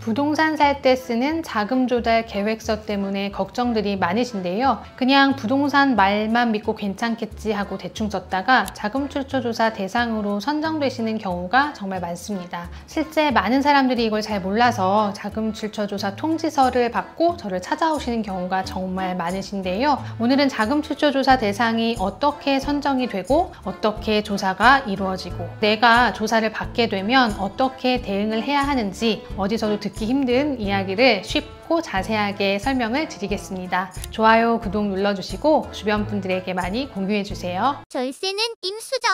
부동산 살 때 쓰는 자금 조달 계획서 때문에 걱정들이 많으신데요. 그냥 부동산 말만 믿고 괜찮겠지 하고 대충 썼다가 자금 출처 조사 대상으로 선정되시는 경우가 정말 많습니다. 실제 많은 사람들이 이걸 잘 몰라서 자금 출처 조사 통지서를 받고 저를 찾아오시는 경우가 정말 많으신데요. 오늘은 자금 출처 조사 대상이 어떻게 선정이 되고 어떻게 조사가 이루어지고 내가 조사를 받게 되면 어떻게 대응을 해야 하는지 어디서도 듣기 힘든 이야기를 쉽고 자세하게 설명을 드리겠습니다. 좋아요, 구독 눌러주시고 주변 분들에게 많이 공유해주세요. 절세는 임수정.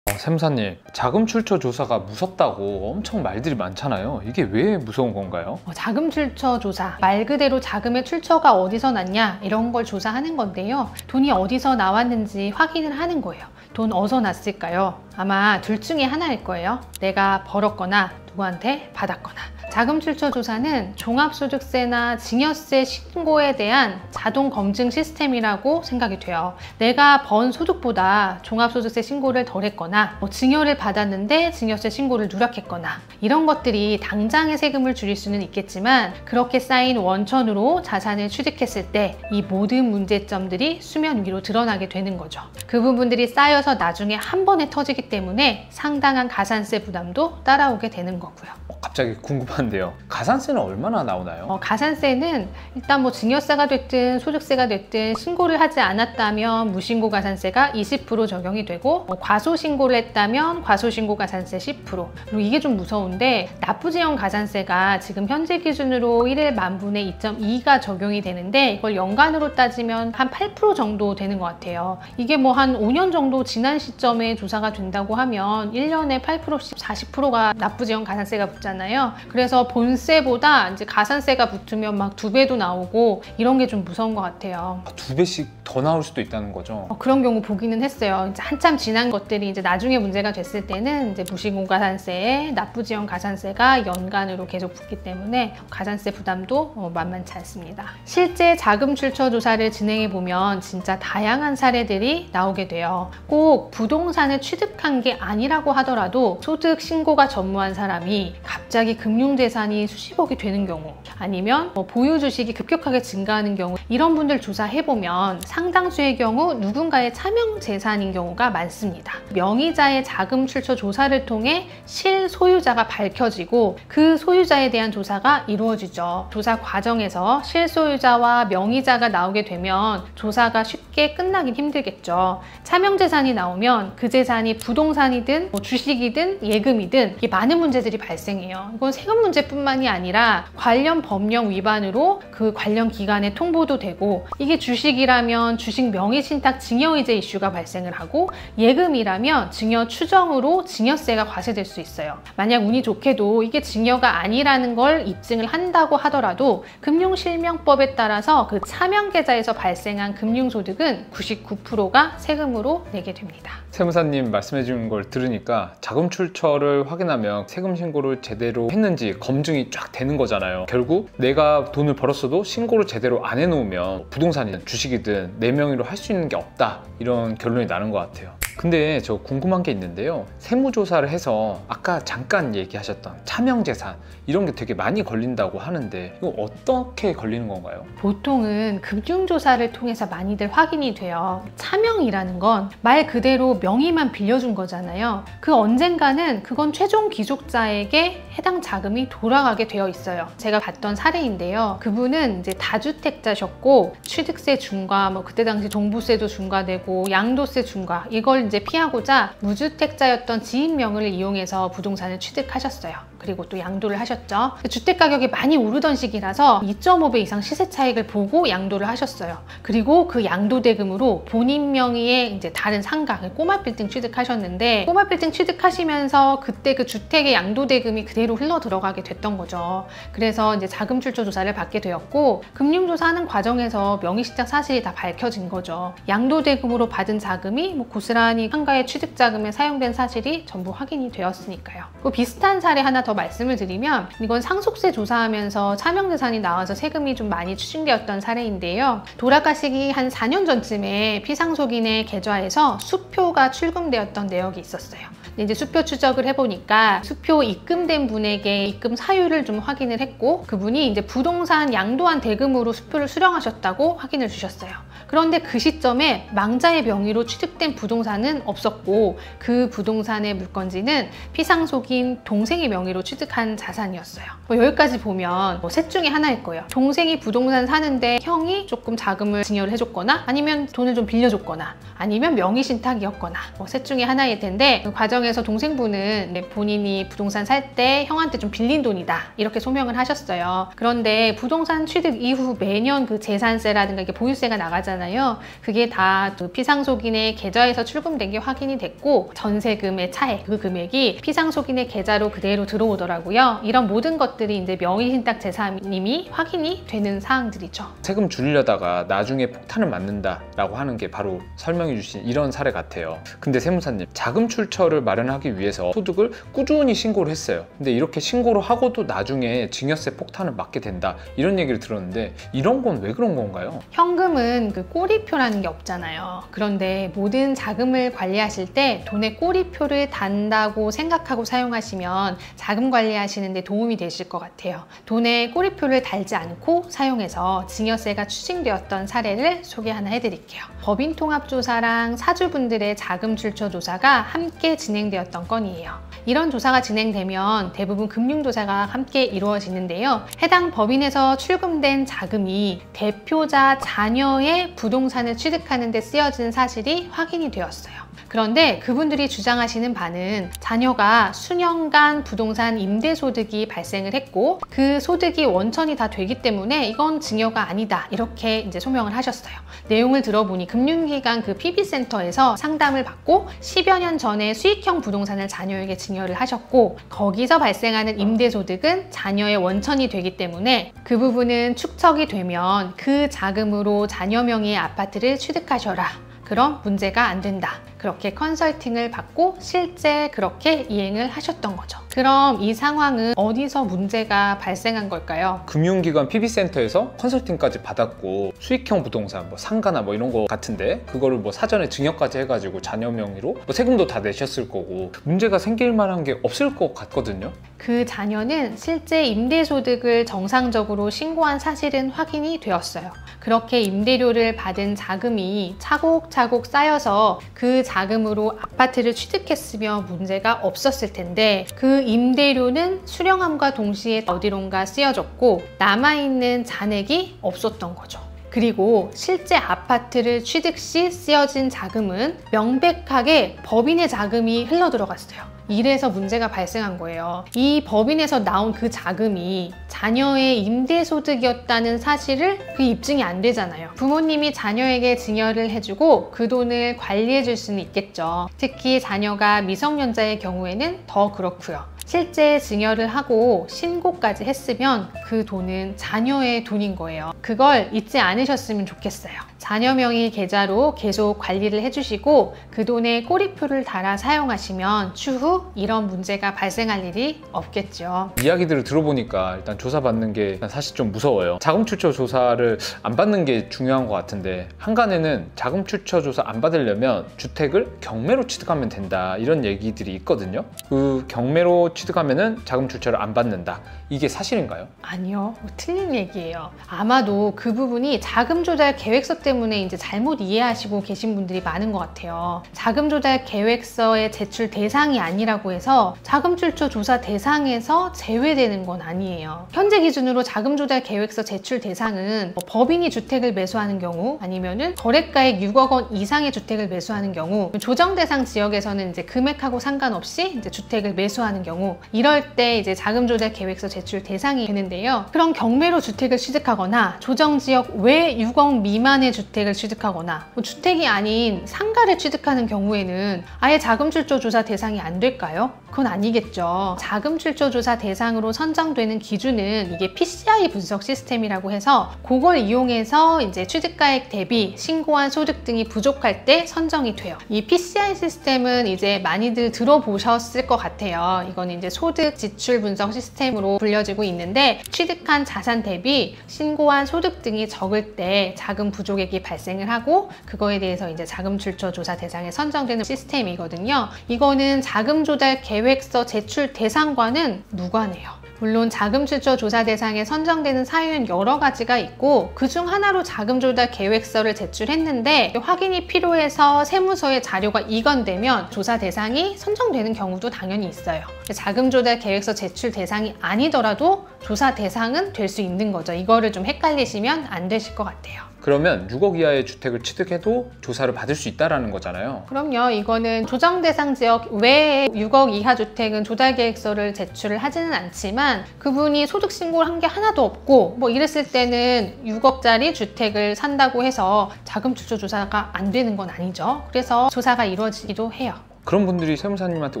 세무사님, 자금 출처 조사가 무섭다고 엄청 말들이 많잖아요. 이게 왜 무서운 건가요? 자금 출처 조사, 말 그대로 자금의 출처가 어디서 났냐 이런 걸 조사하는 건데요. 돈이 어디서 나왔는지 확인을 하는 거예요. 돈 어디서 났을까요? 아마 둘 중에 하나일 거예요. 내가 벌었거나 누구한테 받았거나. 자금 출처 조사는 종합소득세나 증여세 신고에 대한 자동 검증 시스템이라고 생각이 돼요. 내가 번 소득보다 종합소득세 신고를 덜 했거나 증여를 받았는데 증여세 신고를 누락했거나 이런 것들이 당장의 세금을 줄일 수는 있겠지만 그렇게 쌓인 원천으로 자산을 취득했을 때 이 모든 문제점들이 수면 위로 드러나게 되는 거죠. 그 부분들이 쌓여서 나중에 한 번에 터지기 때문에 상당한 가산세 부담도 따라오게 되는 거고요. 갑자기 궁금한데요. 가산세는 얼마나 나오나요? 가산세는 일단 증여세가 됐든 소득세가 됐든 신고를 하지 않았다면 무신고 가산세가 20% 적용이 되고 과소신고를 했다면 과소신고 가산세 10%. 그리고 이게 좀 무서운데 납부지형 가산세가 지금 현재 기준으로 1일 만분의 2.2가 적용이 되는데 이걸 연간으로 따지면 한 8% 정도 되는 것 같아요. 이게 한 5년 정도 지난 시점에 조사가 된다고 하면 1년에 8%씩 40%가 납부지형 가산세가 붙잖아요. 그래서 본세보다 이제 가산세가 붙으면 막 2배도 나오고 이런 게 좀 무서운 것 같아요. 2배씩 더 나올 수도 있다는 거죠? 그런 경우 보기는 했어요. 이제 한참 지난 것들이 이제 나중에 문제가 됐을 때는 이제 무신고 가산세에 납부지형 가산세가 연간으로 계속 붙기 때문에 가산세 부담도 만만치 않습니다. 실제 자금 출처 조사를 진행해 보면 진짜 다양한 사례들이 나오게 돼요. 꼭 부동산을 취득한 게 아니라고 하더라도 소득 신고가 전무한 사람이 갑자기 금융재산이 수십억이 되는 경우 아니면 보유 주식이 급격하게 증가하는 경우 이런 분들 조사해보면 상당수의 경우 누군가의 차명 재산인 경우가 많습니다. 명의자의 자금 출처 조사를 통해 실소유자가 밝혀지고 그 소유자에 대한 조사가 이루어지죠. 조사 과정에서 실소유자와 명의자가 나오게 되면 조사가 쉽게 끝나긴 힘들겠죠. 차명 재산이 나오면 그 재산이 부동산이든 주식이든 예금이든 이게 많은 문제들이 발생해요. 이건 세금 문제뿐만이 아니라 관련 법령 위반으로 그 관련 기관에 통보도 되고 이게 주식이라면 주식 명의신탁 증여이제 이슈가 발생을 하고 예금이라면 증여 추정으로 증여세가 과세될 수 있어요. 만약 운이 좋게도 이게 증여가 아니라는 걸 입증을 한다고 하더라도 금융실명법에 따라서 그 차명계좌에서 발생한 금융소득은 99%가 세금으로 내게 됩니다. 세무사님 말씀해 주는 걸 들으니까 자금 출처를 확인하면 세금 신고를 제대로 했는지 검증이 쫙 되는 거잖아요. 결국 내가 돈을 벌었어도 신고를 제대로 안 해놓으면 부동산이든 주식이든 내 명의로 할 수 있는 게 없다 이런 결론이 나는 것 같아요. 근데 저 궁금한 게 있는데요. 세무조사를 해서 아까 잠깐 얘기하셨던 차명재산 이런 게 되게 많이 걸린다고 하는데 이거 어떻게 걸리는 건가요? 보통은 금융조사를 통해서 많이들 확인이 돼요. 차명이라는 건 말 그대로 명의만 빌려준 거잖아요. 그 언젠가는 그건 최종 귀속자에게 해당 자금이 돌아가게 되어 있어요. 제가 봤던 사례인데요. 그분은 이제 다주택자셨고 취득세 중과 그때 당시 종부세도 중과되고 양도세 중과 이걸 이제 피하고자 무주택자였던 지인 명의를 이용해서 부동산을 취득하셨어요. 그리고 또 양도를 하셨죠. 주택 가격이 많이 오르던 시기라서 2.5배 이상 시세 차익을 보고 양도를 하셨어요. 그리고 그 양도 대금으로 본인 명의의 이제 다른 상가, 꼬마 빌딩 취득하셨는데 꼬마 빌딩 취득하시면서 그때 그 주택의 양도 대금이 그대로 흘러 들어가게 됐던 거죠. 그래서 이제 자금 출처 조사를 받게 되었고 금융조사하는 과정에서 명의신탁 사실이 다 밝혀진 거죠. 양도 대금으로 받은 자금이 고스란히 상가의 취득 자금에 사용된 사실이 전부 확인이 되었으니까요. 비슷한 사례 하나 더 말씀을 드리면 이건 상속세 조사하면서 차명재산이 나와서 세금이 좀 많이 추징되었던 사례인데요. 돌아가시기 한 4년 전쯤에 피상속인의 계좌에서 수표가 출금되었던 내역이 있었어요. 이제 수표 추적을 해보니까 수표 입금된 분에게 입금 사유를 좀 확인을 했고, 그분이 이제 부동산 양도한 대금으로 수표를 수령하셨다고 확인을 주셨어요. 그런데 그 시점에 망자의 명의로 취득된 부동산은 없었고, 그 부동산의 물건지는 피상속인 동생의 명의로 취득한 자산이었어요. 여기까지 보면 셋 중에 하나일 거예요. 동생이 부동산 사는데 형이 조금 자금을 증여를 해줬거나, 아니면 돈을 좀 빌려줬거나, 아니면 명의신탁이었거나, 셋 중에 하나일 텐데, 그 과정에서 동생분은 본인이 부동산 살 때 형한테 좀 빌린 돈이다 이렇게 소명을 하셨어요. 그런데 부동산 취득 이후 매년 그 재산세라든가 이게 보유세가 나가잖아요. 그게 다 그 피상속인의 계좌에서 출금된 게 확인이 됐고, 전세금의 차액, 그 금액이 피상속인의 계좌로 그대로 들어오더라고요. 이런 모든 것들이 이제 명의신탁 재산임이 확인이 되는 사항들이죠. 세금 줄이려다가 나중에 폭탄을 맞는다라고 하는 게 바로 설명해 주신 이런 사례 같아요. 근데 세무사님, 자금 출처를 마련하기 위해서 소득을 꾸준히 신고를 했어요. 근데 이렇게 신고를 하고도 나중에 증여세 폭탄을 맞게 된다, 이런 얘기를 들었는데, 이런 건 왜 그런 건가요? 현금은 그 꼬리표라는 게 없잖아요. 그런데 모든 자금을 관리하실 때 돈에 꼬리표를 단다고 생각하고 사용하시면 자금 관리하시는 데 도움이 되실 것 같아요. 돈에 꼬리표를 달지 않고 사용해서 증여세가 추징되었던 사례를 소개 하나 해드릴게요. 법인통합조사랑 사주분들의 자금 출처 조사가 함께 진행되었던 건이에요. 이런 조사가 진행되면 대부분 금융조사가 함께 이루어지는데요. 해당 법인에서 출금된 자금이 대표자 자녀의 부동산을 취득하는 데 쓰여진 사실이 확인이 되었어요. 그런데 그분들이 주장하시는 바는 자녀가 수년간 부동산 임대소득이 발생을 했고, 그 소득이 원천이 다 되기 때문에 이건 증여가 아니다, 이렇게 이제 소명을 하셨어요. 내용을 들어보니 금융기관 그 PB센터에서 상담을 받고 10여 년 전에 수익형 부동산을 자녀에게 증여를 하셨고, 거기서 발생하는 임대소득은 자녀의 원천이 되기 때문에 그 부분은 축적이 되면 그 자금으로 자녀 명의의 아파트를 취득하셔라, 그럼 문제가 안 된다, 그렇게 컨설팅을 받고 실제 그렇게 이행을 하셨던 거죠. 그럼 이 상황은 어디서 문제가 발생한 걸까요? 금융기관 PB센터에서 컨설팅까지 받았고, 수익형 부동산, 상가나 이런 거 같은데, 그거를 사전에 증여까지 해가지고 자녀 명의로 세금도 다 내셨을 거고, 문제가 생길 만한 게 없을 것 같거든요. 그 자녀는 실제 임대소득을 정상적으로 신고한 사실은 확인이 되었어요. 그렇게 임대료를 받은 자금이 차곡차곡 쌓여서 그 자금으로 아파트를 취득했으며 문제가 없었을 텐데, 그 임대료는 수령함과 동시에 어디론가 쓰여졌고 남아있는 잔액이 없었던 거죠. 그리고 실제 아파트를 취득 시 쓰여진 자금은 명백하게 법인의 자금이 흘러들어갔어요. 이래서 문제가 발생한 거예요. 이 법인에서 나온 그 자금이 자녀의 임대소득이었다는 사실을 그 입증이 안 되잖아요. 부모님이 자녀에게 증여를 해주고 그 돈을 관리해 줄 수는 있겠죠. 특히 자녀가 미성년자의 경우에는 더 그렇고요. 실제 증여를 하고 신고까지 했으면 그 돈은 자녀의 돈인 거예요. 그걸 잊지 않으셨으면 좋겠어요. 자녀 명의 계좌로 계속 관리를 해주시고 그 돈에 꼬리표를 달아 사용하시면 추후 이런 문제가 발생할 일이 없겠죠. 이야기들을 들어보니까 일단 조사받는 게 사실 좀 무서워요. 자금 출처 조사를 안 받는 게 중요한 것 같은데, 한간에는 자금 출처 조사 안 받으려면 주택을 경매로 취득하면 된다, 이런 얘기들이 있거든요. 그 경매로 취득하면은 자금 출처를 안 받는다, 이게 사실인가요? 아니요, 틀린 얘기예요. 아마도 그 부분이 자금 조달 계획서 때문에 이제 잘못 이해하시고 계신 분들이 많은 것 같아요. 자금 조달 계획서의 제출 대상이 아니라고 해서 자금 출처 조사 대상에서 제외되는 건 아니에요. 현재 기준으로 자금 조달 계획서 제출 대상은 법인이 주택을 매수하는 경우, 아니면은 거래가액 6억 원 이상의 주택을 매수하는 경우, 조정 대상 지역에서는 이제 금액하고 상관없이 이제 주택을 매수하는 경우, 이럴 때 이제 자금 조달 계획서 제출 대상이 되는데요. 그런 경매로 주택을 취득하거나 조정 지역 외 6억 미만의 주택을 취득하거나 주택이 아닌 상가를 취득하는 경우에는 아예 자금 출처 조사 대상이 안 될까요? 그건 아니겠죠. 자금 출처 조사 대상으로 선정되는 기준은 이게 PCI 분석 시스템이라고 해서 그걸 이용해서 이제 취득가액 대비 신고한 소득 등이 부족할 때 선정이 돼요. 이 PCI 시스템은 이제 많이들 들어보셨을 것 같아요. 이건 이제 소득 지출 분석 시스템으로 불려지고 있는데 취득한 자산 대비 신고한 소득 등이 적을 때 자금 부족액이 발생을 하고 그거에 대해서 이제 자금 출처 조사 대상에 선정되는 시스템이거든요. 이거는 자금 조달 계획서 제출 대상과는 무관해요. 물론 자금 출처 조사 대상에 선정되는 사유는 여러 가지가 있고 그중 하나로 자금 조달 계획서를 제출했는데 확인이 필요해서 세무서의 자료가 이건되면 조사 대상이 선정되는 경우도 당연히 있어요. 자금 조달 계획서 제출 대상이 아니더라도 조사 대상은 될 수 있는 거죠. 이거를 좀 헷갈리시면 안 되실 것 같아요. 그러면 6억 이하의 주택을 취득해도 조사를 받을 수 있다는 거잖아요. 그럼요. 이거는 조정 대상 지역 외에 6억 이하 주택은 조달 계획서를 제출을 하지는 않지만 그분이 소득 신고를 한 게 하나도 없고 뭐 이랬을 때는 6억짜리 주택을 산다고 해서 자금 출처 조사가 안 되는 건 아니죠. 그래서 조사가 이루어지기도 해요. 그런 분들이 세무사님한테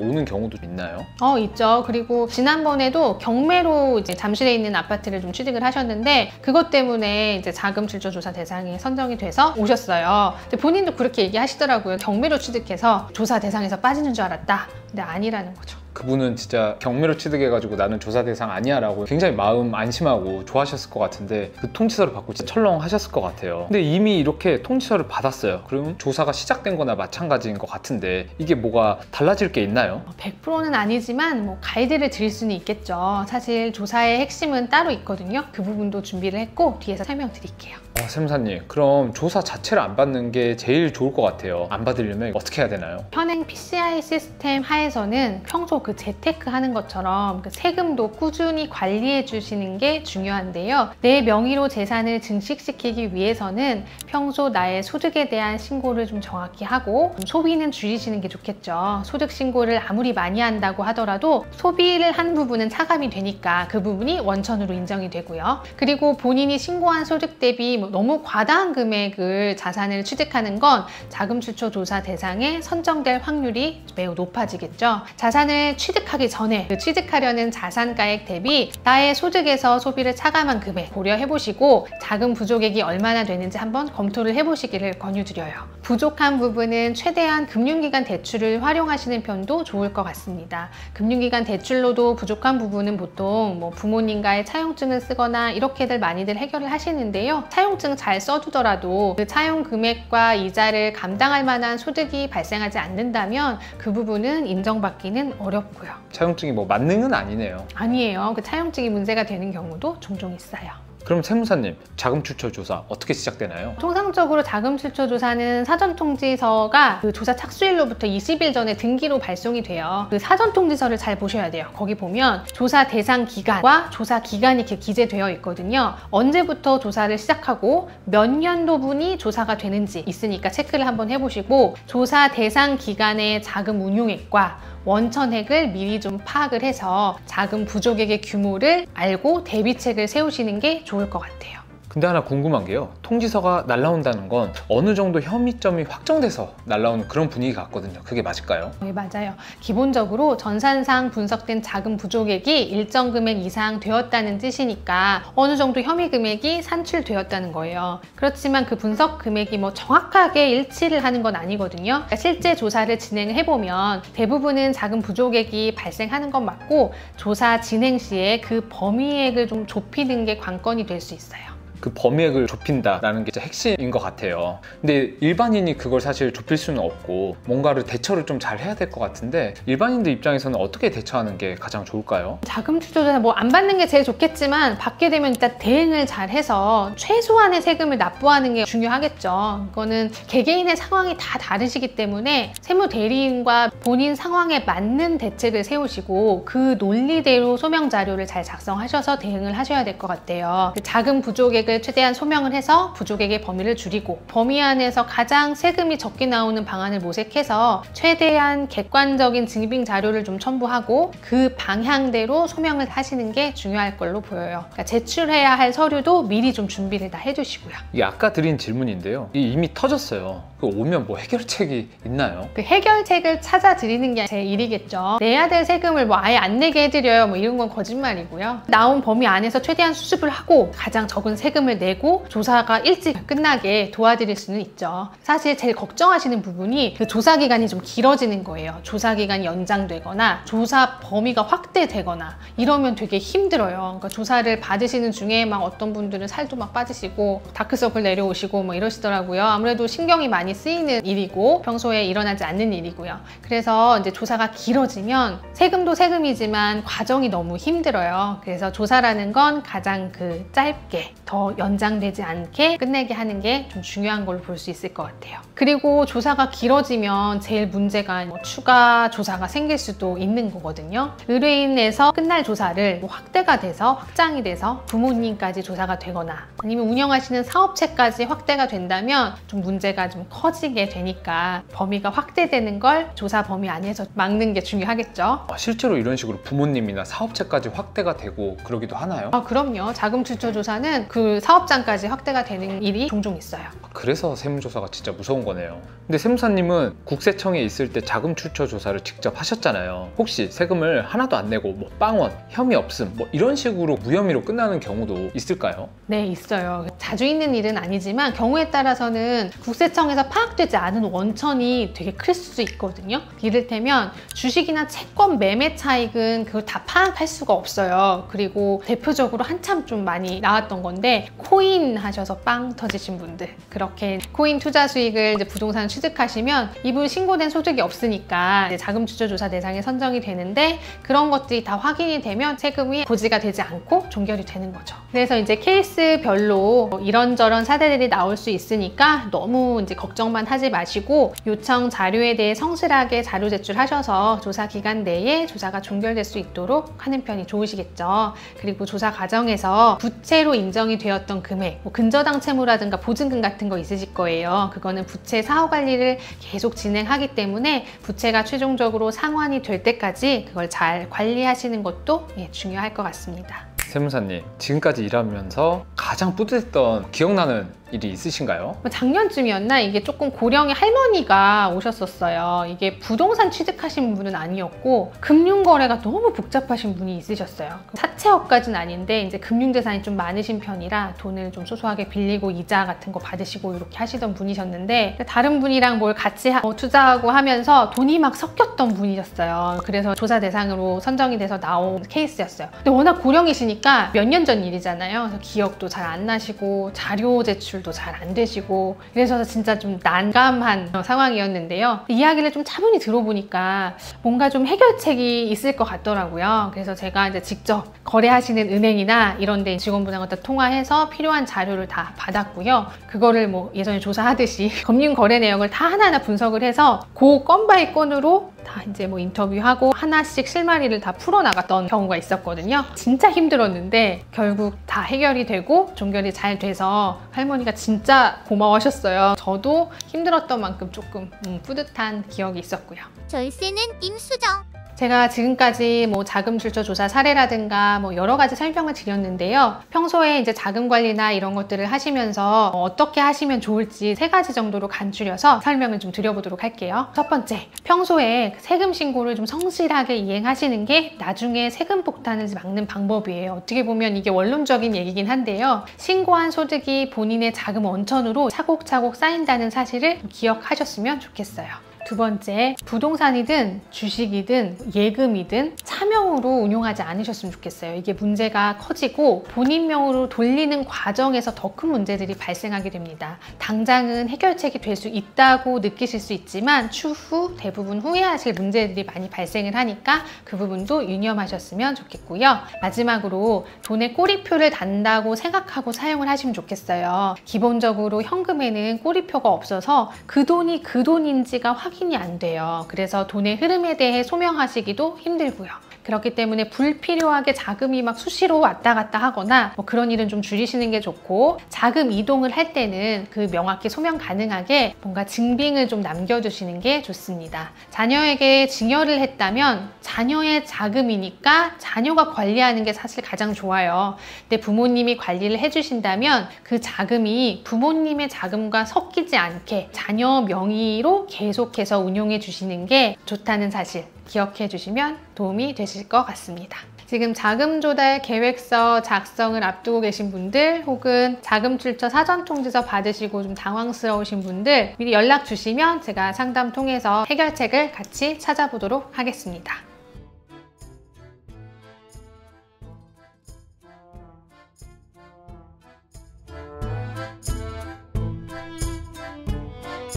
오는 경우도 있나요? 있죠. 그리고 지난번에도 경매로 이제 잠실에 있는 아파트를 좀 취득을 하셨는데 그것 때문에 이제 자금 출처 조사 대상에 선정이 돼서 오셨어요. 근데 본인도 그렇게 얘기하시더라고요. 경매로 취득해서 조사 대상에서 빠지는 줄 알았다. 근데 아니라는 거죠. 그분은 진짜 경매로 취득해가지고 나는 조사 대상 아니야 라고 굉장히 마음 안심하고 좋아하셨을 것 같은데 그 통지서를 받고 진짜 철렁하셨을 것 같아요. 근데 이미 이렇게 통지서를 받았어요. 그럼 조사가 시작된 거나 마찬가지인 것 같은데 이게 뭐가 달라질 게 있나요? 100%는 아니지만 뭐 가이드를 드릴 수는 있겠죠. 사실 조사의 핵심은 따로 있거든요. 그 부분도 준비를 했고 뒤에서 설명드릴게요. 세무사님, 그럼 조사 자체를 안 받는 게 제일 좋을 것 같아요. 안 받으려면 어떻게 해야 되나요? 현행 PCI 시스템 하에서는 평소 그 재테크 하는 것처럼 그 세금도 꾸준히 관리해 주시는 게 중요한데요. 내 명의로 재산을 증식시키기 위해서는 평소 나의 소득에 대한 신고를 좀 정확히 하고 소비는 줄이시는 게 좋겠죠. 소득 신고를 아무리 많이 한다고 하더라도 소비를 한 부분은 차감이 되니까 그 부분이 원천으로 인정이 되고요. 그리고 본인이 신고한 소득 대비 너무 과다한 금액을 자산을 취득하는 건 자금 출처 조사 대상에 선정될 확률이 매우 높아지겠죠. 자산을 취득하기 전에 그 취득하려는 자산가액 대비 나의 소득에서 소비를 차감한 금액 고려해 보시고 자금 부족액이 얼마나 되는지 한번 검토를 해 보시기를 권유드려요. 부족한 부분은 최대한 금융기관 대출을 활용하시는 편도 좋을 것 같습니다. 금융기관 대출로도 부족한 부분은 보통 뭐 부모님과의 차용증을 쓰거나 이렇게들 많이들 해결을 하시는데요. 차용증 잘 써두더라도 그 차용 금액과 이자를 감당할 만한 소득이 발생하지 않는다면 그 부분은 인정받기는 어렵고요. 차용증이 뭐 만능은 아니네요. 아니에요. 그 차용증이 문제가 되는 경우도 종종 있어요. 그럼 세무사님, 자금 출처 조사 어떻게 시작되나요? 통상적으로 자금 출처 조사는 사전 통지서가 그 조사 착수일로부터 20일 전에 등기로 발송이 돼요. 그 사전 통지서를 잘 보셔야 돼요. 거기 보면 조사 대상 기간과 조사 기간이 이렇게 기재되어 있거든요. 언제부터 조사를 시작하고 몇 년도분이 조사가 되는지 있으니까 체크를 한번 해보시고 조사 대상 기간의 자금 운용액과 원천액을 미리 좀 파악을 해서 자금 부족액의 규모를 알고 대비책을 세우시는 게 좋을 것 같아요. 근데 하나 궁금한 게요. 통지서가 날라온다는 건 어느 정도 혐의점이 확정돼서 날라오는 그런 분위기 같거든요. 그게 맞을까요? 네, 맞아요. 기본적으로 전산상 분석된 자금 부족액이 일정 금액 이상 되었다는 뜻이니까 어느 정도 혐의 금액이 산출되었다는 거예요. 그렇지만 그 분석 금액이 뭐 정확하게 일치를 하는 건 아니거든요. 그러니까 실제 조사를 진행을 해보면 대부분은 자금 부족액이 발생하는 건 맞고 조사 진행 시에 그 범위액을 좀 좁히는 게 관건이 될 수 있어요. 그 범위액을 좁힌다라는 게 진짜 핵심인 것 같아요. 근데 일반인이 그걸 사실 좁힐 수는 없고 뭔가를 대처를 좀 잘 해야 될 것 같은데 일반인들 입장에서는 어떻게 대처하는 게 가장 좋을까요? 자금 출처 조사 뭐 안 받는 게 제일 좋겠지만 받게 되면 일단 대응을 잘 해서 최소한의 세금을 납부하는 게 중요하겠죠. 이거는 개개인의 상황이 다 다르시기 때문에 세무 대리인과 본인 상황에 맞는 대책을 세우시고 그 논리대로 소명 자료를 잘 작성하셔서 대응을 하셔야 될 것 같아요. 그 자금 부족액을 부족액을 최대한 소명을 해서 부족액의 범위를 줄이고 범위 안에서 가장 세금이 적게 나오는 방안을 모색해서 최대한 객관적인 증빙 자료를 좀 첨부하고 그 방향대로 소명을 하시는 게 중요할 걸로 보여요. 그러니까 제출해야 할 서류도 미리 좀 준비를 다 해두시고요. 이게 아까 드린 질문인데요. 이미 터졌어요. 오면 뭐 해결책이 있나요? 그 해결책을 찾아 드리는 게 제 일이겠죠. 내야 될 세금을 뭐 아예 안 내게 해드려요. 뭐 이런 건 거짓말이고요. 나온 범위 안에서 최대한 수습을 하고 가장 적은 세금을 내고 조사가 일찍 끝나게 도와드릴 수는 있죠. 사실 제일 걱정하시는 부분이 그 조사 기간이 좀 길어지는 거예요. 조사 기간이 연장되거나 조사 범위가 확대되거나 이러면 되게 힘들어요. 그러니까 조사를 받으시는 중에 막 어떤 분들은 살도 막 빠지시고 다크서클 내려오시고 뭐 이러시더라고요. 아무래도 신경이 많이 쓰이는 일이고 평소에 일어나지 않는 일이고요. 그래서 이제 조사가 길어지면 세금도 세금이지만 과정이 너무 힘들어요. 그래서 조사라는 건 가장 짧게 더 연장되지 않게 끝내게 하는 게 좀 중요한 걸로 볼 수 있을 것 같아요. 그리고 조사가 길어지면 제일 문제가 추가 조사가 생길 수도 있는 거거든요. 의뢰인에서 끝날 조사를 확대가 돼서 확장이 돼서 부모님까지 조사가 되거나 아니면 운영하시는 사업체까지 확대가 된다면 좀 문제가 좀 커지게 되니까 범위가 확대되는 걸 조사 범위 안에서 막는 게 중요하겠죠. 실제로 이런 식으로 부모님이나 사업체까지 확대가 되고 그러기도 하나요? 그럼요. 자금 출처 조사는 그 사업장까지 확대가 되는 일이 종종 있어요. 그래서 세무조사가 진짜 무서운 거네요. 근데 세무사님은 국세청에 있을 때 자금 출처 조사를 직접 하셨잖아요. 혹시 세금을 하나도 안 내고 뭐 빵원, 혐의 없음 뭐 이런 식으로 무혐의로 끝나는 경우도 있을까요? 네, 있어요. 자주 있는 일은 아니지만 경우에 따라서는 국세청에서 파악되지 않은 원천이 되게 클 수 있거든요. 이를테면 주식이나 채권 매매 차익은 그걸 다 파악할 수가 없어요. 그리고 대표적으로 한참 좀 많이 나왔던 건데 코인 하셔서 빵 터지신 분들, 그렇게 코인 투자 수익을 이제 부동산 취득하시면 이분 신고된 소득이 없으니까 이제 자금 출처 조사 대상에 선정이 되는데 그런 것들이 다 확인이 되면 세금이 고지가 되지 않고 종결이 되는 거죠. 그래서 이제 케이스별로 이런저런 사례들이 나올 수 있으니까 너무 이제 걱정만 하지 마시고 요청 자료에 대해 성실하게 자료 제출하셔서 조사 기간 내에 조사가 종결될 수 있도록 하는 편이 좋으시겠죠. 그리고 조사 과정에서 부채로 인정이 되었던 금액, 뭐 근저당 채무라든가 보증금 같은 거 있으실 거예요. 그거는 부채 사후 관리를 계속 진행하기 때문에 부채가 최종적으로 상환이 될 때까지 그걸 잘 관리하시는 것도 중요할 것 같습니다. 세무사님, 지금까지 일하면서 가장 뿌듯했던 기억나는 일이 있으신가요? 작년쯤이었나? 이게 조금 고령의 할머니가 오셨었어요. 이게 부동산 취득하신 분은 아니었고 금융거래가 너무 복잡하신 분이 있으셨어요. 사채업까지는 아닌데 이제 금융재산이 좀 많으신 편이라 돈을 좀 소소하게 빌리고 이자 같은 거 받으시고 이렇게 하시던 분이셨는데 다른 분이랑 뭘 같이 투자하고 하면서 돈이 막 섞였던 분이셨어요. 그래서 조사 대상으로 선정이 돼서 나온 케이스였어요. 근데 워낙 고령이시니까 몇 년 전 일이잖아요. 그래서 기억도 잘 안 나시고 자료 제출도 잘 안 되시고 그래서 진짜 좀 난감한 상황이었는데요. 이야기를 좀 차분히 들어보니까 뭔가 좀 해결책이 있을 것 같더라고요. 그래서 제가 이제 직접 거래하시는 은행이나 이런 데 직원분하고 다 통화해서 필요한 자료를 다 받았고요. 그거를 뭐 예전에 조사하듯이 금융 거래 내역을 다 하나하나 분석을 해서 그 건 바이 건으로 다 이제 뭐 인터뷰하고 하나씩 실마리를 다 풀어나갔던 경우가 있었거든요. 진짜 힘들었는데 결국 다 해결이 되고 종결이 잘 돼서 할머니가 진짜 고마워하셨어요. 저도 힘들었던 만큼 조금 뿌듯한 기억이 있었고요. 절세는 임수정. 제가 지금까지 뭐 자금 출처 조사 사례라든가 뭐 여러 가지 설명을 드렸는데요. 평소에 이제 자금 관리나 이런 것들을 하시면서 어떻게 하시면 좋을지 3가지 정도로 간추려서 설명을 좀 드려보도록 할게요. 첫 번째, 평소에 세금 신고를 좀 성실하게 이행하시는 게 나중에 세금 폭탄을 막는 방법이에요. 어떻게 보면 이게 원론적인 얘기긴 한데요. 신고한 소득이 본인의 자금 원천으로 차곡차곡 쌓인다는 사실을 기억하셨으면 좋겠어요. 두 번째, 부동산이든 주식이든 예금이든 차명으로 운용하지 않으셨으면 좋겠어요. 이게 문제가 커지고 본인 명으로 돌리는 과정에서 더 큰 문제들이 발생하게 됩니다. 당장은 해결책이 될 수 있다고 느끼실 수 있지만 추후 대부분 후회하실 문제들이 많이 발생을 하니까 그 부분도 유념하셨으면 좋겠고요. 마지막으로 돈에 꼬리표를 단다고 생각하고 사용을 하시면 좋겠어요. 기본적으로 현금에는 꼬리표가 없어서 그 돈이 그 돈인지가 확인이 안 돼요. 그래서 돈의 흐름에 대해 소명하시기도 힘들고요. 그렇기 때문에 불필요하게 자금이 막 수시로 왔다 갔다 하거나 뭐 그런 일은 좀 줄이시는 게 좋고, 자금 이동을 할 때는 그 명확히 소명 가능하게 뭔가 증빙을 좀 남겨주시는 게 좋습니다. 자녀에게 증여를 했다면 자녀의 자금이니까 자녀가 관리하는 게 사실 가장 좋아요. 근데 부모님이 관리를 해주신다면 그 자금이 부모님의 자금과 섞이지 않게 자녀 명의로 계속해서 운용해 주시는 게 좋다는 사실 기억해 주시면 도움이 되실 것 같습니다. 지금 자금 조달 계획서 작성을 앞두고 계신 분들, 혹은 자금 출처 사전 통지서 받으시고 좀 당황스러우신 분들, 미리 연락 주시면 제가 상담 통해서 해결책을 같이 찾아보도록 하겠습니다.